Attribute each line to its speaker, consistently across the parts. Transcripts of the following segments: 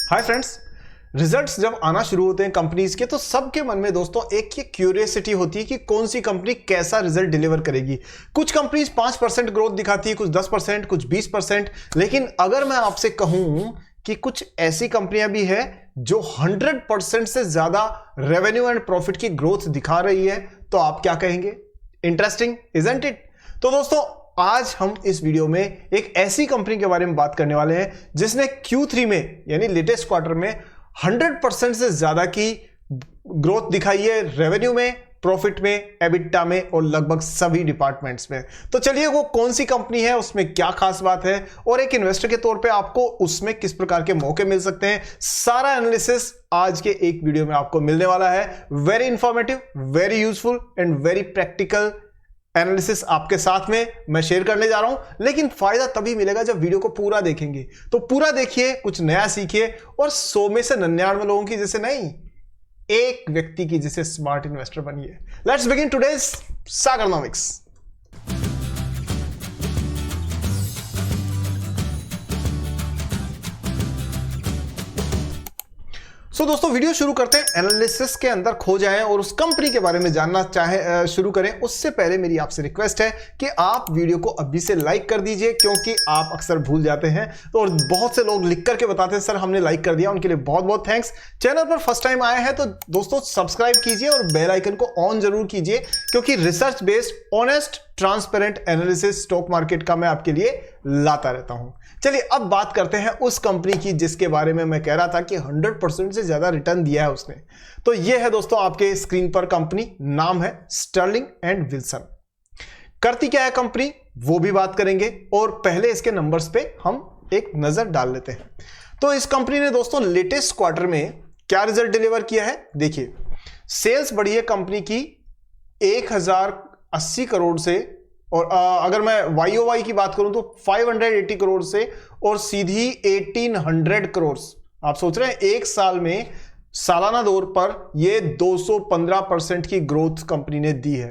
Speaker 1: Hi friends, results जब आना शुरू होते हैं कंपनीज के तो सबके मन में दोस्तों एक ये क्यूरियोसिटी होती है कि कौन सी कंपनी कैसा रिजल्ट डिलीवर करेगी। कुछ कंपनीज 5% ग्रोथ दिखाती है, कुछ 10%, कुछ 20%। लेकिन अगर मैं आपसे कहूं कि कुछ ऐसी कंपनियां भी है जो 100% से ज्यादा रेवेन्यू एंड प्रॉफिट की ग्रोथ दिखा रही है, तो आप क्या कहेंगे? Interesting, isn't it? तो दोस्तों आज हम इस वीडियो में एक ऐसी कंपनी के बारे में बात करने वाले हैं जिसने Q3 में यानी लेटेस्ट क्वार्टर में 100% से ज्यादा की ग्रोथ दिखाई है रेवेन्यू में, प्रॉफिट में, एबिटा में और लगभग सभी डिपार्टमेंट्स में। तो चलिए वो कौन सी कंपनी है, उसमें क्या खास बात है और एक इन्वेस्टर के तौर पे आपको उसमें किस प्रकार के मौके मिल सकते हैं, सारा एनालिसिस आज के एक वीडियो में आपको मिलने वाला है। Very informative, very useful and very practical analysis आपके साथ में मैं शेयर करने जा रहा हूं। लेकिन फायदा तभी मिलेगा जब वीडियो को पूरा देखेंगे। तो पूरा देखिए, कुछ नया सीखिए और 100 में से 99 लोगों की जैसे नहीं, एक व्यक्ति की जैसे स्मार्ट इन्वेस्टर बनिए। Let's begin today's Sagarnomics. So दोस्तों वीडियो शुरू करते हैं, एनालिसिस के अंदर खो जाएं और उस कंपनी के बारे में जानना चाहे शुरू करें उससे पहले मेरी आपसे रिक्वेस्ट है कि आप वीडियो को अभी से लाइक कर दीजिए, क्योंकि आप अक्सर भूल जाते हैं। तो और बहुत से लोग लिख करके बताते हैं सर हमने लाइक कर दिया, उनके लिए बहुत बहुत थैंक्स। चैनल पर फर्स्ट टाइम आए हैं तो दोस्तों सब्सक्राइब कीजिए और बेल आइकन को ऑन जरूर कीजिए, क्योंकि research based honest transparent analysis stock market का मैं आपके लिए लाता रहता हूं। चलिए अब बात करते हैं उस कंपनी की जिसके बारे में मैं कह रहा था कि 100% से ज्यादा रिटर्न दिया है उसने। तो यह है दोस्तों आपके स्क्रीन पर कंपनी, नाम है स्टर्लिंग एंड विल्सन। करती क्या है कंपनी वो भी बात करेंगे, और पहले इसके नंबर्स पे हम एक नजर डाल लेते हैं। तो इस कंपनी ने दोस्तों लेटेस्ट क्वार्टर में क्या रिजल्ट डिलीवर किया है, देखिए। सेल्स बढ़ी है कंपनी की 1080 करोड़ से, और अगर मैं YOY की बात करूं तो 580 करोड़ से, और सीधी 1800 करोड़। आप सोच रहे हैं एक साल में सालाना दौर पर यह 215% की ग्रोथ कंपनी ने दी है।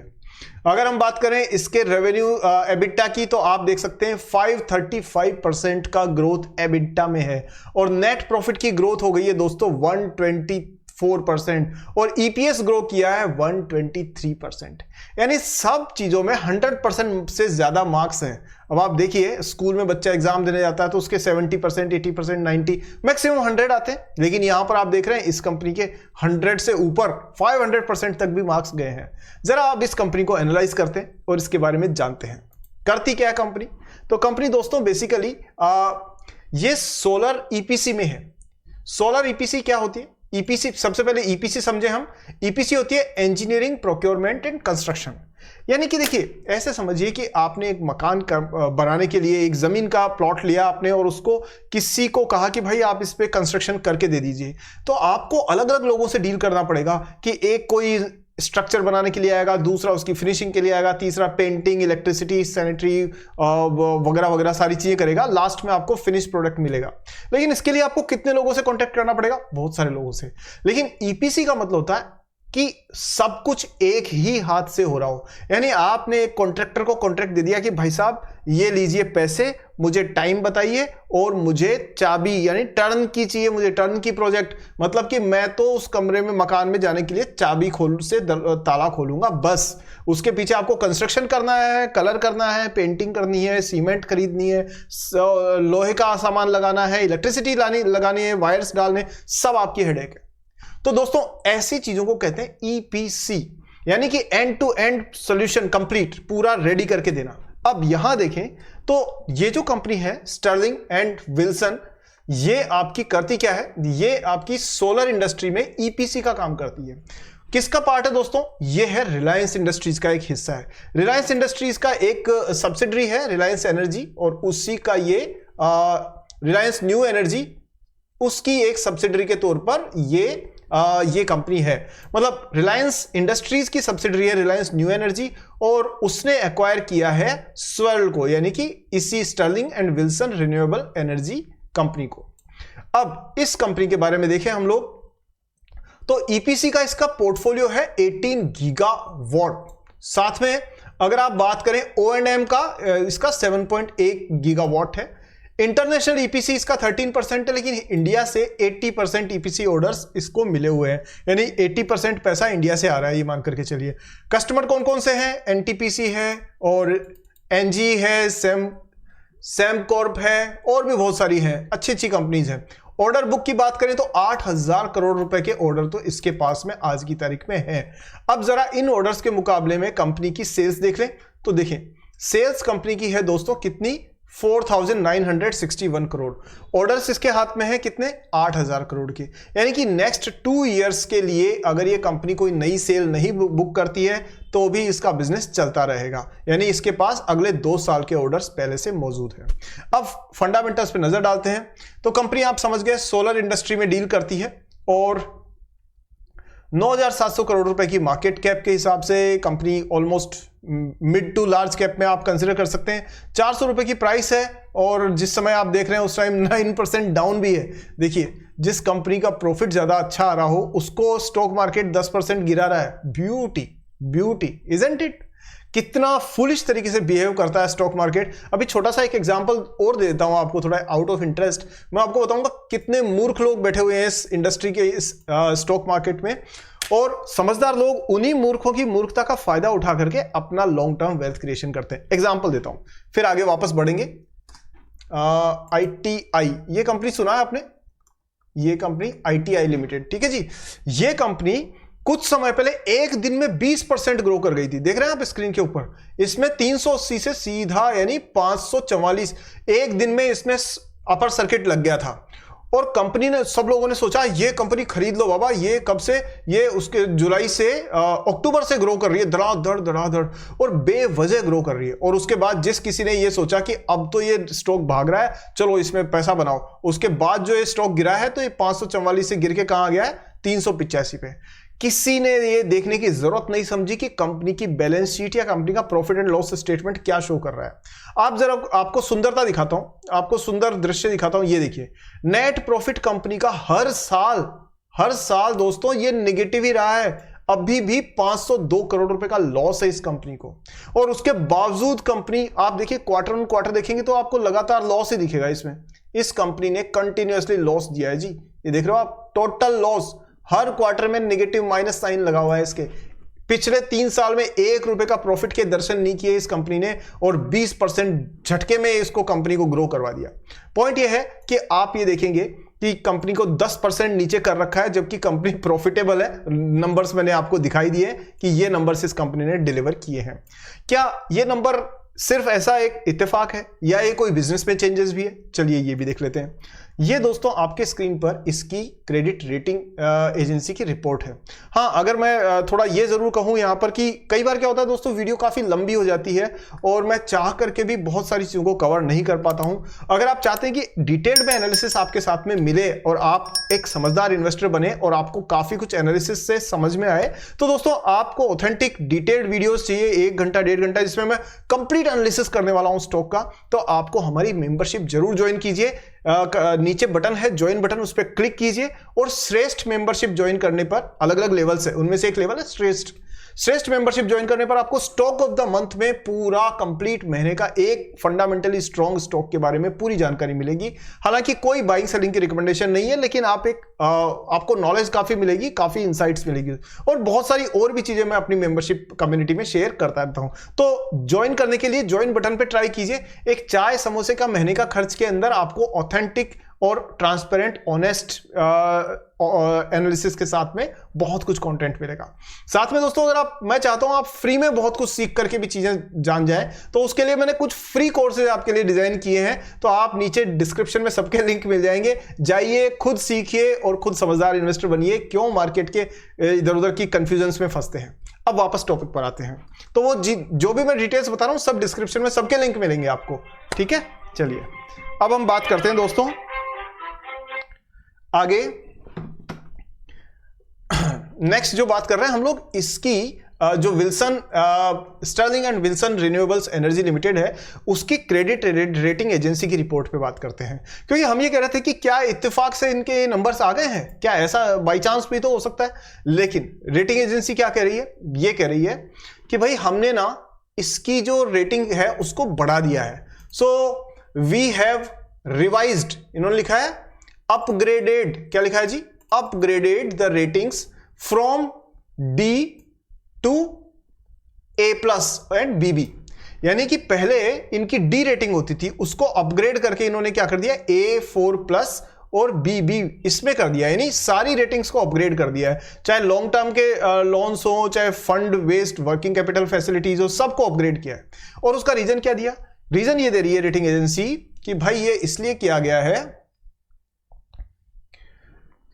Speaker 1: अगर हम बात करें इसके रेवेन्यू एबिटा की, तो आप देख सकते हैं 535% का ग्रोथ एबिटा में है, और नेट प्रॉफिट की ग्रोथ हो गई है दोस्तों 124%, और ईपीएस ग्रो किया है 123%। यानी सब चीजों में 100% से ज्यादा मार्क्स हैं। अब आप देखिए स्कूल में बच्चा एग्जाम देने जाता है तो उसके 70%, 80%, 90, मैक्सिमम 100 आते हैं, लेकिन यहां पर आप देख रहे हैं इस कंपनी के 100 से ऊपर 500% तक भी मार्क्स गए हैं। जरा आप इस कंपनी को एनालाइज करते हैं और इसके बारे में जानते हैं। करती क्या है कंपनी? तो कंपनी दोस्तों बेसिकली ये सोलर ईपीसी में है। सोलर ईपीसी क्या होती है? ईपीसी, सबसे पहले ईपीसी समझे हम। ईपीसी होती है इंजीनियरिंग, प्रोक्योरमेंट एंड कंस्ट्रक्शन। यानी कि देखिए ऐसे समझिए कि आपने एक मकान बनाने के लिए एक जमीन का प्लॉट लिया आपने, और उसको किसी को कहा कि भाई आप इस पे कंस्ट्रक्शन करके दे दीजिए। तो आपको अलग अलग लोगों से डील करना पड़ेगा कि एक कोई स्ट्रक्चर बनाने के लिए आएगा, दूसरा उसकी फिनिशिंग के लिए आएगा, तीसरा पेंटिंग, इलेक्ट्रिसिटी, सैनिटरी वगैरह वगैरह सारी चीजें करेगा। लास्ट में आपको फिनिश प्रोडक्ट मिलेगा। लेकिन इसके लिए आपको कितने लोगों से कांटेक्ट करना पड़ेगा? बहुत सारे लोगों से। लेकिन ईपीसी का मतलब होता है कि सब कुछ एक ही हाथ से हो रहा हो। यानी आपने एक कॉन्ट्रैक्टर को कॉन्ट्रैक्ट दे दिया कि भाई साहब ये लीजिए पैसे, मुझे टाइम बताइए और मुझे चाबी यानी टर्न की चाहिए, मुझे टर्न की प्रोजेक्ट। मतलब कि मैं तो उस कमरे में मकान में जाने के लिए चाबी खोल से ताला खोलूंगा, बस। उसके पीछे आपको कंस्ट्रक्शन करना है, कलर करना है, पेंटिंग करनी है, सीमेंट खरीदनी है, लोहे का सामान लगाना है, इलेक्ट्रिसिटी लगानी है, वायर्स डालने, सब आपकी हेडेक है। तो दोस्तों ऐसी चीजों को कहते हैं ईपीसी, यानी कि end to end solution complete, पूरा रेडी करके देना। अब यहां देखें तो ये जो कंपनी है स्टर्लिंग एंड विल्सन, ये आपकी करती क्या है? ये आपकी सोलर इंडस्ट्री में ईपीसी का काम करती है। किसका पार्ट है दोस्तों? ये है रिलायंस इंडस्ट्रीज का एक हिस्सा है। रिलायंस इंडस्ट्रीज का एक सब्सिडरी है रिलायंस एनर्जी, और उसी का ये रिलायंस न्यू एनर्जी, उसकी एक सब्सिडरी के तौर पर ये कंपनी है। मतलब रिलायंस इंडस्ट्रीज की सब्सिडरी है रिलायंस न्यू एनर्जी, और उसने एक्वायर किया है स्वर्ल को, यानी कि इसी Sterling and Wilson renewable energy company को। अब इस कंपनी के बारे में देखें हम लोग, तो ईपीसी का इसका पोर्टफोलियो है 18 गीगावाट। साथ में अगर आप बात करें O&M का, इसका 7.1 गीगावाट है। इंटरनेशनल ईपीसी इसका 13% है, लेकिन इंडिया से 80% ईपीसी ऑर्डर्स इसको मिले हुए हैं, यानी 80% पैसा इंडिया से आ रहा है, ये मान करके चलिए। कस्टमर कौन कौन से हैं? एनटीपीसी है और एनजी है, सेमकॉर्प है और भी बहुत सारी हैं, अच्छी अच्छी कंपनीज हैं। ऑर्डर बुक की बात करें तो 8,000 करोड़ रुपए के ऑर्डर तो इसके पास में आज की तारीख में है। अब जरा इन ऑर्डर्स के मुकाबले में कंपनी की सेल्स देख लें तो देखें, सेल्स कंपनी की है दोस्तों कितनी? 4,961 करोड़। ऑर्डर्स इसके हाथ में है कितने? 8,000 करोड़ के। यानी कि नेक्स्ट 2 इयर्स के लिए अगर ये कंपनी कोई नई सेल नहीं बुक करती है तो भी इसका बिजनेस चलता रहेगा, यानी इसके पास अगले 2 साल के ऑर्डर्स पहले से मौजूद है। अब फंडामेंटल्स पे नजर डालते हैं तो कंपनी आप समझ गए सोलर इंडस्ट्री में डील करती है और 9,700 करोड़ रुपए की मार्केट कैप के हिसाब से company almost mid to large cap में आप कंसिडर कर सकते हैं। 400 रुपए की प्राइस है और जिस समय आप देख रहे हैं उस टाइम 9% डाउन भी है। देखिए, जिस कंपनी का प्रॉफिट ज्यादा अच्छा आ रहा हो उसको स्टॉक मार्केट 10% गिरा रहा है। Beauty isn't it? कितना फुलिश तरीके से बिहेव करता है स्टॉक मार्केट। अभी छोटा सा एक एग्जांपल और दे देता हूं आपको, थोड़ा आउट ऑफ इंटरेस्ट। मैं आपको बताऊंगा कितने मूर्ख लोग बैठे हुए हैं इस इंडस्ट्री के, इस स्टॉक मार्केट में, और समझदार लोग उन्हीं मूर्खों की मूर्खता का फायदा उठा करके अपना लॉन्ग टर्म वेल्थ क्रिएशन करते हैं। एग्जांपल देता हूं, फिर आगे वापस बढ़ेंगे। ITI, ये कंपनी सुना है आपने? ये कंपनी ITI लिमिटेड, ठीक है जी। ये कंपनी कुछ समय पहले एक दिन में 20% ग्रो कर गई थी। देख रहे हैं आप स्क्रीन के ऊपर, इसमें 380 से सीधा यानी 544 एक दिन में इसमें अपर सर्किट लग गया था। और कंपनी ने, सब लोगों ने सोचा ये कंपनी खरीद लो बाबा, ये कब से, ये उसके जुलाई से अक्टूबर से ग्रो कर रही है धड़ाधड़ और बेवजह ग्रो कर रही है। और उसके बाद जिस किसी ने ये सोचा कि अब तो ये स्टॉक भाग रहा है, चलो इसमें पैसा बनाओ, उसके बाद जो ये स्टॉक गिरा है तो ये 544 से गिर के कहां गया है? 385 पे। किसी ने ये देखने की जरूरत नहीं समझी कि कंपनी की बैलेंस शीट या कंपनी का प्रॉफिट एंड लॉस स्टेटमेंट क्या शो कर रहा है। आप जरा, आपको सुंदरता दिखाता हूं, आपको सुंदर दृश्य दिखाता हूं। ये देखिए, नेट प्रॉफिट कंपनी का हर साल दोस्तों ये नेगेटिव ही रहा है। अभी भी 502 करोड़ रुपए का लॉस है इस कंपनी को, और उसके बावजूद कंपनी, आप देखिए क्वार्टर ऑन क्वार्टर देखेंगे तो आपको लगातार लॉस ही दिखेगा इसमें। इस कंपनी ने कंटिन्यूअसली लॉस दिया है जी, ये देख रहे हो आप, टोटल लॉस, हर क्वार्टर में नेगेटिव माइनस साइन लगा हुआ है इसके। पिछले 3 साल में 1 रुपए का प्रॉफिट के दर्शन नहीं किए इस कंपनी ने, और 20% झटके में इसको कंपनी को ग्रो करवा दिया। पॉइंट यह है कि आप ये देखेंगे कि कंपनी को 10% नीचे कर रखा है, जबकि कंपनी प्रॉफिटेबल है। नंबर्स मैंने आपको दिखाई दिए कि ये नंबर्स इस कंपनी ने डिलीवर किए हैं। क्या ये नंबर सिर्फ ऐसा एक इत्तेफाक है या ये कोई बिजनेस में चेंजेस भी है? चलिए ये भी देख लेते हैं। ये दोस्तों आपके स्क्रीन पर इसकी क्रेडिट रेटिंग एजेंसी की रिपोर्ट है। हाँ, अगर मैं थोड़ा ये जरूर कहूं यहां पर कि कई बार क्या होता है दोस्तों, वीडियो काफी लंबी हो जाती है और मैं चाह करके भी बहुत सारी चीजों को कवर नहीं कर पाता हूं। अगर आप चाहते हैं कि डिटेल्ड में एनालिसिस आपके साथ में मिले और आप एक समझदार इन्वेस्टर बने और आपको काफी कुछ एनालिसिस से समझ में आए, तो दोस्तों आपको ऑथेंटिक डिटेल्ड वीडियोस चाहिए 1 घंटा 1.5 घंटा जिसमें मैं कंप्लीट एनालिसिस करने वाला हूं स्टॉक का, तो आपको हमारी मेंबरशिप जरूर ज्वाइन कीजिए। नीचे बटन है ज्वाइन बटन, उस पर क्लिक कीजिए और श्रेष्ठ मेंबरशिप ज्वाइन करने पर, अलग अलग लेवल्स है, उनमें से एक लेवल है श्रेष्ठ मेंबरशिप ज्वाइन करने पर आपको स्टॉक ऑफ द मंथ में पूरा कंप्लीट महीने का एक फंडामेंटली स्ट्रॉन्ग स्टॉक के बारे में पूरी जानकारी मिलेगी। हालांकि कोई बाइंग सेलिंग की रिकमेंडेशन नहीं है, लेकिन आपको नॉलेज काफी मिलेगी, काफी इंसाइट्स मिलेगी और बहुत सारी और भी चीजें मैं अपनी मेंबरशिप कम्युनिटी में शेयर करता रहता हूं। तो ज्वाइन करने के लिए ज्वाइन बटन पर ट्राई कीजिए। एक चाय समोसे का महीने का खर्च के अंदर आपको ऑथेंटिक और ट्रांसपेरेंट ऑनेस्ट एनालिसिस के साथ में बहुत कुछ कंटेंट मिलेगा। साथ में दोस्तों, अगर मैं चाहता हूं आप फ्री में बहुत कुछ सीख करके भी चीजें जान जाएं, तो उसके लिए मैंने कुछ फ्री कोर्सेज आपके लिए डिजाइन किए हैं। तो आप नीचे डिस्क्रिप्शन में सबके लिंक मिल जाएंगे, जाइए, खुद सीखिए और खुद समझदार इन्वेस्टर बनिए। क्यों मार्केट के इधर उधर की कंफ्यूजन में फंसते हैं। अब वापस टॉपिक पर आते हैं, तो वो जो भी मैं डिटेल्स बता रहा हूं सब डिस्क्रिप्शन में सबके लिंक मिलेंगे आपको, ठीक है। चलिए अब हम बात करते हैं दोस्तों आगे। नेक्स्ट जो बात कर रहे हैं हम लोग, इसकी जो Wilson Sterling and Wilson renewables energy limited है, उसकी क्रेडिट रेटिंग एजेंसी की रिपोर्ट पे बात करते हैं। क्योंकि हम ये कह रहे थे कि क्या इत्तेफाक से इनके नंबर्स आ गए हैं, क्या ऐसा बाई चांस भी तो हो सकता है। लेकिन रेटिंग एजेंसी क्या कह रही है, ये कह रही है कि भाई हमने ना इसकी जो रेटिंग है उसको बढ़ा दिया है। सो वी हैव रिवाइज्ड, इन्होंने लिखा है अपग्रेडेड, क्या लिखा है जी, upgraded the ratings from D to A plus and BB. यानी कि पहले इनकी डी रेटिंग होती थी, उसको अपग्रेड करके इन्होंने क्या कर दिया, A4+ और BB इसमें कर दिया, यानी सारी रेटिंग्स को अपग्रेड कर दिया है। चाहे लॉन्ग टर्म के लोन्स हो, चाहे fund based working capital facilities हो, सबको अपग्रेड किया है। और उसका रीजन क्या दिया, रीजन ये दे रही है रेटिंग एजेंसी कि भाई ये इसलिए किया गया है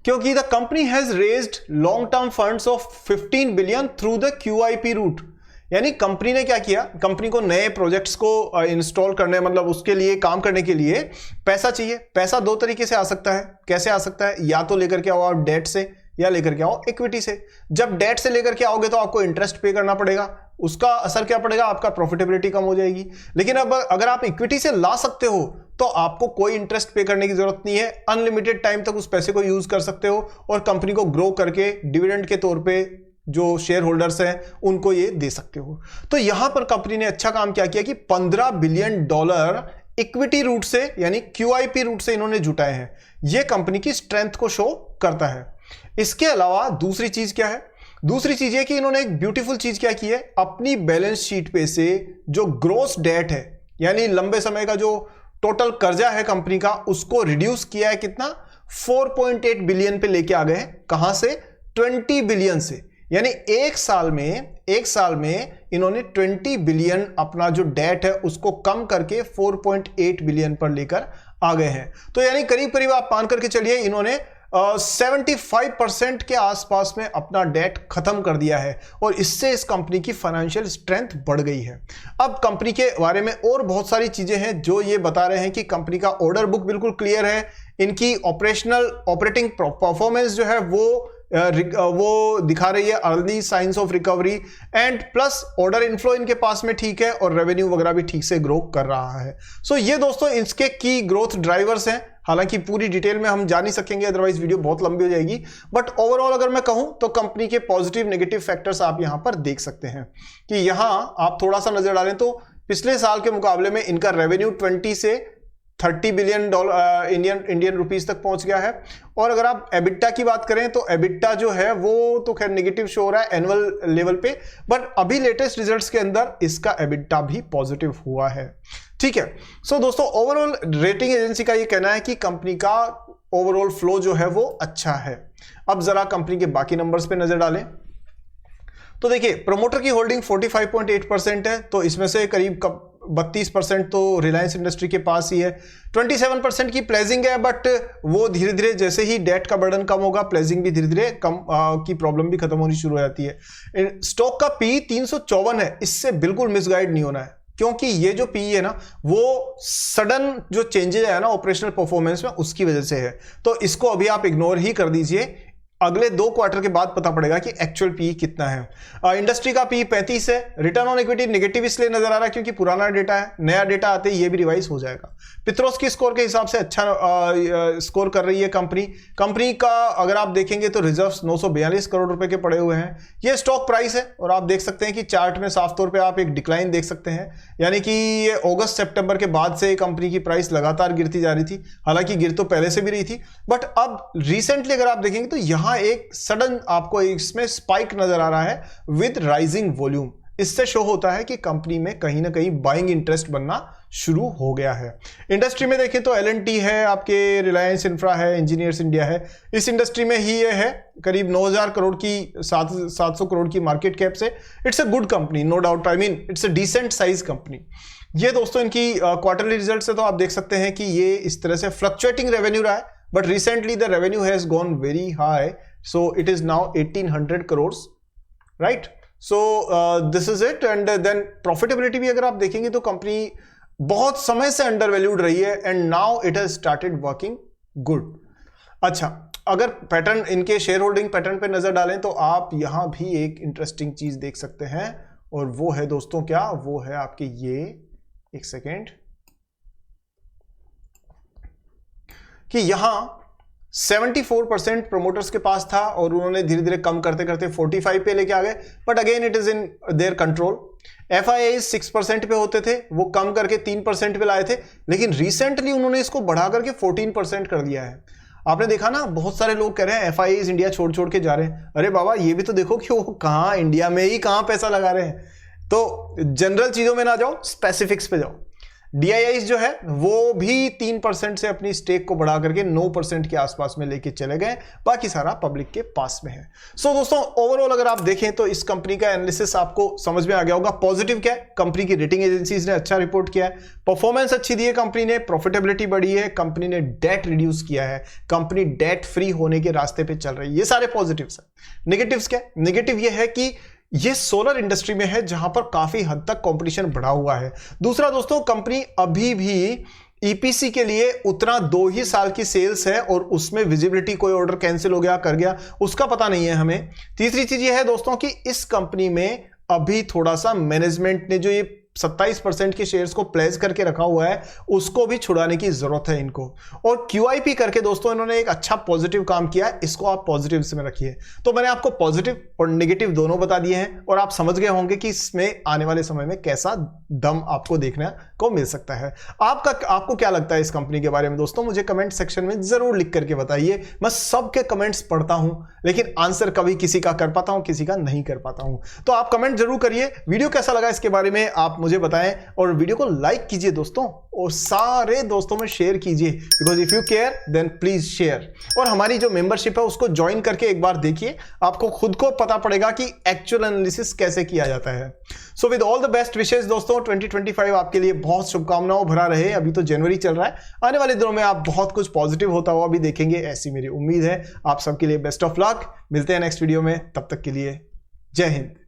Speaker 1: क्योंकि the company has raised long term funds of 15 billion through the QIP route. यानी कंपनी ने क्या किया, कंपनी को नए प्रोजेक्ट्स को इंस्टॉल करने, मतलब उसके लिए काम करने के लिए पैसा चाहिए। पैसा दो तरीके से आ सकता है, कैसे आ सकता है, या तो लेकर के आओ आप डेट से, या लेकर के आओ इक्विटी से। जब डेट से लेकर के आओगे तो आपको इंटरेस्ट पे करना पड़ेगा, उसका असर क्या पड़ेगा, आपका प्रॉफिटेबिलिटी कम हो जाएगी। लेकिन अब अगर आप इक्विटी से ला सकते हो तो आपको कोई इंटरेस्ट पे करने की जरूरत नहीं है, अनलिमिटेड टाइम तक उस पैसे को यूज कर सकते हो और कंपनी को ग्रो करके डिविडेंड के तौर पे जो शेयर होल्डर्स हैं उनको ये दे सकते हो। तो यहां पर कंपनी ने अच्छा काम क्या किया कि $15 बिलियन इक्विटी रूट से, यानी QIP रूट से इन्होंने जुटाए हैं। यह कंपनी की स्ट्रेंथ को शो करता है। इसके अलावा दूसरी चीज क्या है, दूसरी चीज है कि इन्होंने एक ब्यूटीफुल चीज क्या की है, अपनी बैलेंस शीट पे से जो ग्रोस डेट है, यानी लंबे समय का जो टोटल कर्जा है कंपनी का, उसको रिड्यूस किया है। कितना, 4.8 बिलियन पे लेके आ गए हैं। कहां से, 20 बिलियन से। यानी एक साल में इन्होंने 20 बिलियन अपना जो डेट है उसको कम करके 4.8 बिलियन पर लेकर आ गए हैं। तो यानी करीब करीब आप मान करके चलिए इन्होंने 75% के आसपास में अपना डेट खत्म कर दिया है और इससे इस कंपनी की फाइनेंशियल स्ट्रेंथ बढ़ गई है। अब कंपनी के बारे में और बहुत सारी चीजें हैं जो ये बता रहे हैं कि कंपनी का ऑर्डर बुक बिल्कुल क्लियर है, इनकी ऑपरेटिंग परफॉर्मेंस जो है वो दिखा रही है early signs of recovery, and plus order inflow इनके पास में ठीक है और रेवेन्यू वगैरह भी ठीक से ग्रो कर रहा है। सो ये दोस्तों इसके की ग्रोथ ड्राइवर्स हैं। हालांकि पूरी डिटेल में हम जा नहीं सकेंगे, अदरवाइज वीडियो बहुत लंबी हो जाएगी, बट ओवरऑल अगर मैं कहूं तो कंपनी के पॉजिटिव नेगेटिव फैक्टर्स आप यहां पर देख सकते हैं कि यहां आप थोड़ा सा नजर डालें तो पिछले साल के मुकाबले में इनका रेवेन्यू 20 से 30 बिलियन इंडियन रुपीस तक पहुंच गया है। और अगर आप एबिटा की बात करें तो एबिटा जो है वो तो खैर नेगेटिव शो हो रहा है एनुअल लेवल पे, बट अभी लेटेस्ट रिजल्ट्स के अंदर इसका एबिटा भी पॉजिटिव हुआ है। ठीक है। सो दोस्तों ओवरऑल रेटिंग एजेंसी का ये कहना है कि कंपनी का ओवरऑल फ्लो जो है वो अच्छा है। अब जरा कंपनी के बाकी नंबर्स पे नजर डालें तो देखिए प्रमोटर की होल्डिंग 45.8% है, तो इसमें से करीब 32% तो रिलायंस इंडस्ट्री के पास ही है। 27% की प्लेजिंग है, बट वो धीरे धीरे जैसे ही डेट का बर्डन कम होगा प्लेजिंग भी धीरे धीरे कम की प्रॉब्लम भी खत्म होनी शुरू हो जाती है। स्टॉक का पी 354 है, इससे बिल्कुल मिसगाइड नहीं होना है क्योंकि ये जो पी है ना वो सडन जो चेंजेस है ना ऑपरेशनल परफॉर्मेंस में उसकी वजह से है, तो इसको अभी आप इग्नोर ही कर दीजिए। अगले 2 क्वार्टर के बाद पता पड़ेगा कि एक्चुअल पी कितना है। इंडस्ट्री का पी 35 है। रिटर्न ऑन इक्विटी नेगेटिव इसलिए नजर आ रहा है क्योंकि पुराना डेटा है, नया डेटा आते ही ये भी रिवाइज हो जाएगा। पित्रोस की स्कोर के हिसाब से अच्छा स्कोर कर रही है कंपनी का अगर आप देखेंगे तो रिजर्व्स 942 करोड़ रुपए के पड़े हुए हैं। ये स्टॉक प्राइस है और आप देख सकते हैं कि चार्ट में साफ तौर पर आप एक डिक्लाइन देख सकते हैं, यानी कि ये अगस्त सितंबर के बाद से कंपनी की प्राइस लगातार गिरती जा रही थी। हालांकि गिर तो पहले से भी रही थी, बट अब रिसेंटली अगर आप देखेंगे तो यहां एक सडन आपको इसमें स्पाइक नजर आ रहा है विद राइजिंग वॉल्यूम। इससे शो होता है कि कंपनी में कहीं ना कहीं बाइंग इंटरेस्ट बनना शुरू हो गया है। इंडस्ट्री में देखें तो L&T है, आपके रिलायंस इंफ्रा है, इंजीनियर्स इंडिया है। इस इंडस्ट्री में ही ये है करीब 9000 करोड़ की 700 करोड़ की मार्केट कैप से। It's a good company, no doubt, I mean it's a decent size company. ये दोस्तों इनकी क्वार्टरली रिजल्ट से तो आप देख सकते हैं कि ये इस तरह से फ्लक्चुएटिंग रेवेन्यू रहा है, but recently the revenue has gone very high, so it is now 1800 crores, right? So this is it, and then profitability भी अगर आप देखेंगे तो कंपनी बहुत समय से अंडर वैल्यूड रही है and now it has started working good. अच्छा, अगर पैटर्न इनके शेयर होल्डिंग पैटर्न पे नजर डालें तो आप यहां भी एक इंटरेस्टिंग चीज देख सकते हैं और वो है दोस्तों क्या, वो है आपके ये एक सेकेंड कि यहां 74% प्रोमोटर्स के पास था और उन्होंने धीरे धीरे कम करते करते 45 पे लेके आ गए, but again it is in their control. FIIs 6% पे होते थे, वो कम करके 3% पे लाए थे, लेकिन रिसेंटली उन्होंने इसको बढ़ा करके 14% कर दिया है। आपने देखा ना, बहुत सारे लोग कह रहे हैं FIIs इंडिया छोड़ छोड़ के जा रहे हैं। अरे बाबा, ये भी तो देखो कि वो कहाँ, इंडिया में ही कहाँ पैसा लगा रहे हैं। तो जनरल चीजों में ना जाओ, स्पेसिफिक्स पे जाओ। DIIs जो है वो भी 3% से अपनी स्टेक को बढ़ा करके 9% के आसपास में लेके चले गए, बाकी सारा पब्लिक के पास में है। सो दोस्तों, ओवरऑल अगर आप देखें तो इस कंपनी का एनालिसिस आपको समझ में आ गया होगा। पॉजिटिव क्या है, कंपनी की रेटिंग एजेंसीज ने अच्छा रिपोर्ट किया है, परफॉर्मेंस अच्छी दी है कंपनी ने, प्रॉफिटेबिलिटी बढ़ी है, कंपनी ने डेट रिड्यूस किया है, कंपनी डेट फ्री होने के रास्ते पे चल रही है। ये सारे पॉजिटिव्स है। नेगेटिव्स क्या है? नेगेटिव ये है कि ये सोलर इंडस्ट्री में है जहां पर काफी हद तक कंपटीशन बढ़ा हुआ है। दूसरा दोस्तों, कंपनी अभी भी EPC के लिए उतना 2 ही साल की सेल्स है और उसमें विजिबिलिटी, कोई ऑर्डर कैंसिल हो गया, कर गया, उसका पता नहीं है हमें। तीसरी चीज ये है दोस्तों कि इस कंपनी में अभी थोड़ा सा मैनेजमेंट ने जो ये 27% के शेयर्स को प्लेस करके रखा हुआ है, उसको भी छुड़ाने की जरूरत है इनको। और QIP करके दोस्तों इन्होंने एक अच्छा पॉजिटिव काम किया है, इसको आप पॉजिटिव में रखिए। तो मैंने आपको पॉजिटिव और नेगेटिव दोनों बता दिए हैं और आप समझ गए होंगे कि इसमें आने वाले समय में कैसा दम आपको देखने को मिल सकता है। आपको क्या लगता है इस कंपनी के बारे में दोस्तों? मुझे कमेंट सेक्शन में जरूर लिख करके बताइए। मैं सबके कमेंट्स पढ़ता हूं, लेकिन आंसर कभी किसी का कर पाता हूं, किसी का नहीं कर पाता हूं। तो आप कमेंट जरूर करिए। वीडियो कैसा लगा इसके बारे में आप मुझे बताएं और वीडियो को लाइक कीजिए दोस्तों और सारे दोस्तों में शेयर कीजिए, because if you care then please share. और हमारी जो मेंबरशिप है उसको ज्वाइन करके एक बार देखिए, आपको खुद को पता पड़ेगा कि एक्चुअल एनालिसिस कैसे किया जाता है। So with all the best विशेष दोस्तों, 2025 आपके लिए बहुत शुभकामनाओं भरा रहे। अभी तो जनवरी चल रहा है, आने वाले दिनों में आप बहुत कुछ पॉजिटिव होता हुआ भी देखेंगे, ऐसी मेरी उम्मीद है। आप सबके लिए बेस्ट ऑफ लक। मिलते हैं नेक्स्ट वीडियो में, तब तक के लिए जय हिंद।